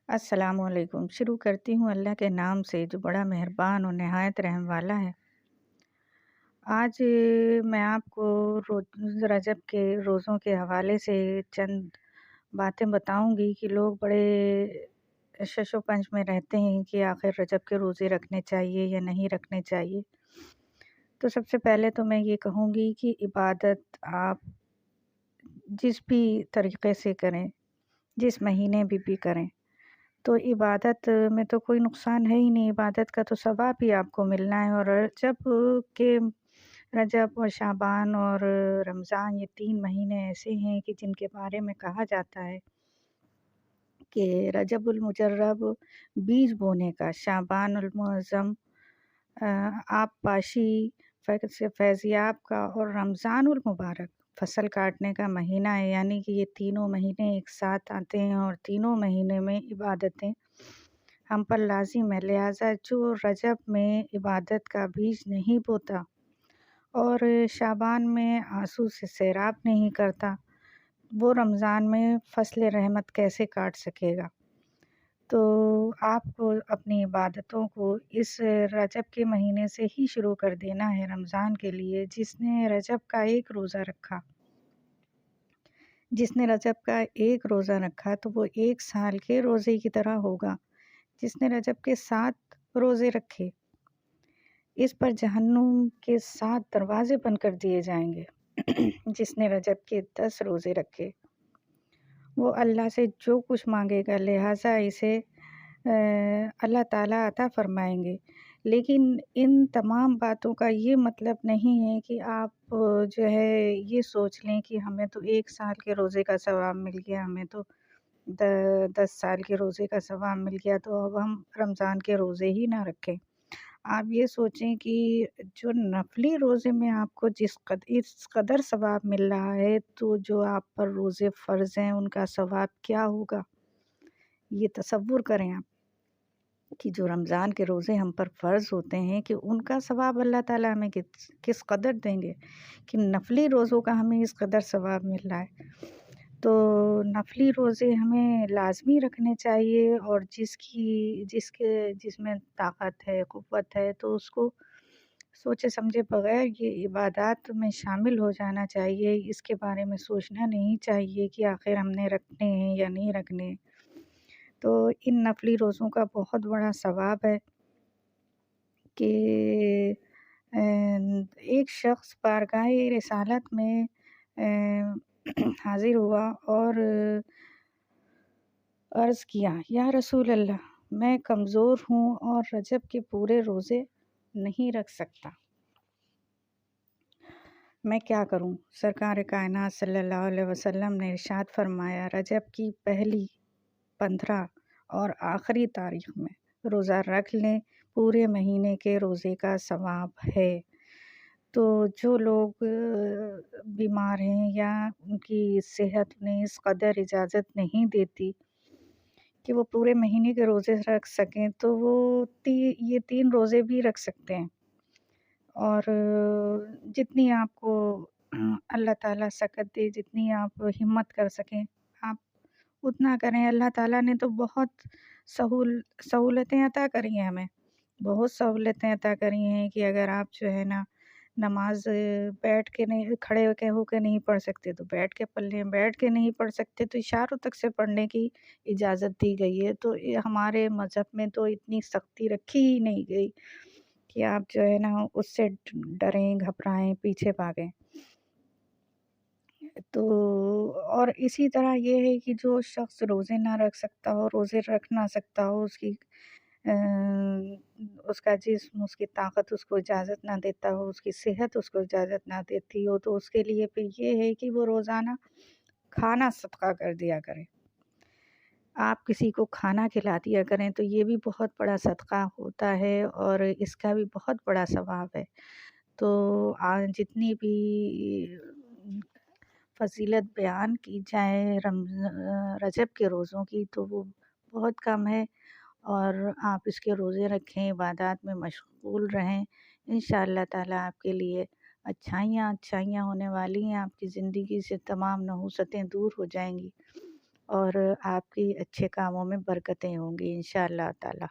السلام علیکم۔ شروع کرتی ہوں اللہ کے نام سے جو بڑا مہربان اور نہایت رحم والا ہے۔ آج میں آپ کو رجب کے روزوں کے حوالے سے چند باتیں بتاؤں گی کہ لوگ بڑے شش و پنج میں رہتے ہیں کہ آخر رجب کے روزے رکھنے چاہیے یا نہیں رکھنے چاہیے۔ تو سب سے پہلے تو میں یہ کہوں گی کہ عبادت آپ جس بھی طریقے سے کریں، جس مہینے بھی کریں، تو عبادت میں تو کوئی نقصان ہے ہی نہیں، عبادت کا تو ثواب ہی آپ کو ملنا ہے۔ اور رجب اور شعبان اور رمضان، یہ 3 مہینے ایسے ہیں کہ جن کے بارے میں کہا جاتا ہے کہ رجب المجرب بیج بونے کا، شعبان المعظم آب پاشی فیضیاب کا، اور رمضان المبارک فصل کاٹنے کا مہینہ ہے۔ یعنی کہ یہ تینوں مہینے ایک ساتھ آتے ہیں اور تینوں مہینے میں عبادتیں ہم پر لازم ہے۔ لہٰذا جو رجب میں عبادت کا بیج نہیں بوتا اور شعبان میں آنسو سے سیراب نہیں کرتا، وہ رمضان میں فصل رحمت کیسے کاٹ سکے گا؟ تو آپ کو اپنی عبادتوں کو اس رجب کے مہینے سے ہی شروع کر دینا ہے رمضان کے لیے۔ جس نے رجب کا ایک روزہ رکھا تو وہ 1 سال کے روزے کی طرح ہوگا۔ جس نے رجب کے 7 روزے رکھے، اس پر جہنم کے 7 دروازے بند کر دیے جائیں گے۔ جس نے رجب کے 10 روزے رکھے، وہ اللہ سے جو کچھ مانگے گا لہٰذا اسے اللہ تعالیٰ عطا فرمائیں گے۔ لیکن ان تمام باتوں کا یہ مطلب نہیں ہے کہ آپ جو ہے یہ سوچ لیں کہ ہمیں تو 1 سال کے روزے کا ثواب مل گیا، ہمیں تو 10 سال کے روزے کا ثواب مل گیا، تو اب ہم رمضان کے روزے ہی نہ رکھیں۔ آپ یہ سوچیں کہ جو نفلی روزے میں آپ کو اس قدر ثواب مل رہا ہے، تو جو آپ پر روزے فرض ہیں ان کا ثواب کیا ہوگا؟ یہ تصور کریں آپ کہ جو رمضان کے روزے ہم پر فرض ہوتے ہیں کہ ان کا ثواب اللہ تعالیٰ ہمیں کس قدر دیں گے کہ نفلی روزوں کا ہمیں اس قدر ثواب مل رہا ہے۔ تو نفلی روزے ہمیں لازمی رکھنے چاہیے، اور جس میں طاقت ہے، قوت ہے، تو اس کو سوچے سمجھے بغیر یہ عبادات میں شامل ہو جانا چاہیے۔ اس کے بارے میں سوچنا نہیں چاہیے کہ آخر ہم نے رکھنے ہیں یا نہیں رکھنے۔ تو ان نفلی روزوں کا بہت بڑا ثواب ہے کہ ایک شخص بارگاہ رسالت میں حاضر ہوا اور عرض کیا، یا رسول اللہ، میں کمزور ہوں اور رجب کے پورے روزے نہیں رکھ سکتا، میں کیا کروں؟ سرکار کائنات صلی اللہ علیہ وسلم نے ارشاد فرمایا، رجب کی پہلی 15 اور آخری تاریخ میں روزہ رکھ لیں، پورے مہینے کے روزے کا ثواب ہے۔ تو جو لوگ بیمار ہیں یا ان کی صحت انہیں اس قدر اجازت نہیں دیتی کہ وہ پورے مہینے کے روزے رکھ سکیں، تو وہ یہ 3 روزے بھی رکھ سکتے ہیں، اور جتنی آپ کو اللہ تعالیٰ سکت دے، جتنی آپ ہمت کر سکیں آپ اتنا کریں۔ اللہ تعالیٰ نے تو بہت سہولتیں عطا کری ہیں، ہمیں بہت سہولتیں عطا کری ہیں کہ اگر آپ جو ہے نا نماز بیٹھ کے نہیں، کھڑے ہو کے نہیں پڑھ سکتے تو بیٹھ کے پڑھ لیں، بیٹھ کے نہیں پڑھ سکتے تو اشاروں تک سے پڑھنے کی اجازت دی گئی ہے۔ تو ہمارے مذہب میں تو اتنی سختی رکھی ہی نہیں گئی کہ آپ جو ہے نا اس سے ڈریں، گھبرائیں، پیچھے بھاگیں۔ تو اور اسی طرح یہ ہے کہ جو شخص روزے نہ رکھ سکتا ہو، روزے رکھ نہ سکتا ہو، اس کا جسم، اس کی طاقت اس کو اجازت نہ دیتا ہو، اس کی صحت اس کو اجازت نہ دیتی ہو، تو اس کے لیے پھر یہ ہے کہ وہ روزانہ کھانا صدقہ کر دیا کرے۔ آپ کسی کو کھانا کھلا دیا کریں تو یہ بھی بہت بڑا صدقہ ہوتا ہے اور اس کا بھی بہت بڑا ثواب ہے۔ تو جتنی بھی فضیلت بیان کی جائے رجب کے روزوں کی تو وہ بہت کم ہے، اور آپ اس کے روزے رکھیں، عبادات میں مشغول رہیں، انشاءاللہ تعالیٰ آپ کے لیے اچھائیاں ہونے والی ہیں، آپ کی زندگی سے تمام نحوستیں دور ہو جائیں گی۔ اور آپ کی اچھے کاموں میں برکتیں ہوں گی انشاءاللہ تعالی۔